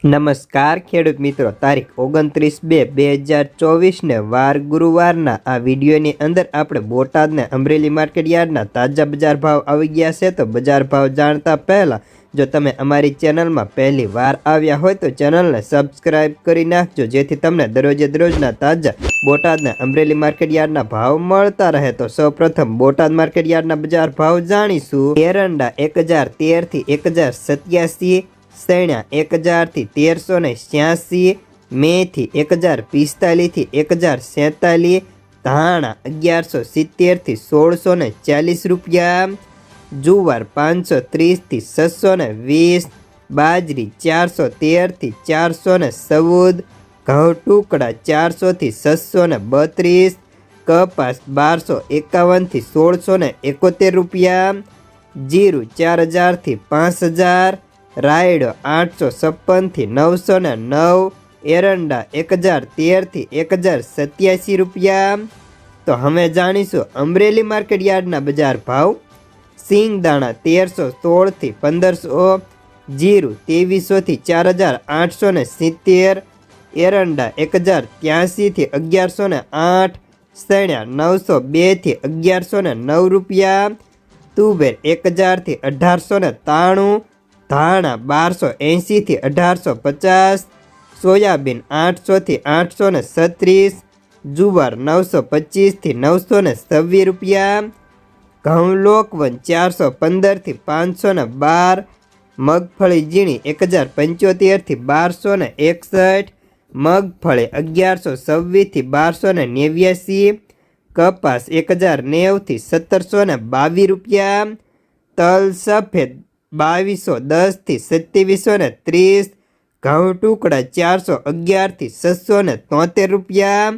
નમસ્કાર ખેડૂત મિત્રો, તારીખ 29/2/2024 ને વાર ગુરુવારના આ વિડીયોની અંદર આપણે બોટાદને અમરેલી માર્કેટ યાર્ડના તાજા બજાર ભાવ આવી ગયા છે। તો બજાર ભાવ જાણતા પહેલાં જો તમે અમારી ચેનલમાં પહેલી વાર આવ્યા હોય તો ચેનલને સબસ્ક્રાઈબ કરી નાખજો, જેથી તમને દરરોજે દરરોજના તાજા બોટાદના અમરેલી માર્કેટ યાર્ડના ભાવ મળતા રહે। તો સૌપ્રથમ બોટાદ માર્કેટ યાર્ડના બજાર ભાવ જાણીશું। એરંડા 1013 થી 1087, સૈણા 1000 થી 1386, મેથી 1045 થી 1047, ધાણા 1170 થી 1640 રૂપિયા, જુવાર 530 થી 620, બાજરી 413 થી 414, ઘઉં ટુકડા 400 થી 632, કપાસ 1251 થી 1671 રૂપિયા, જીરું 4000 થી 5000, રાયડો 856 થી 909, એરંડા 1013 થી 1087 રૂપિયા। તો હવે જાણીશું અમરેલી માર્કેટ યાર્ડના બજાર ભાવ। સિંગદાણા 1316 થી 1500, જીરું 2300 થી 4870, એરંડા 1083 થી 1108, સૈણા 902 થી 1109 રૂપિયા, તુવેર 1000 થી 1893, ધાણા 1280 થી 1850, સોયાબીન 800 થી 836, જુવાર 925 થી 926 રૂપિયા, ઘઉં લોકવન 415 થી 512, મગફળી ઝીણી 1075 થી 1261, મગફળી 1126 થી 1289, કપાસ 1090 થી 1722 રૂપિયા, તલ સફેદ 2210 થી 2730, ઘઉં ટુકડા 411 થી 673 રૂપિયા।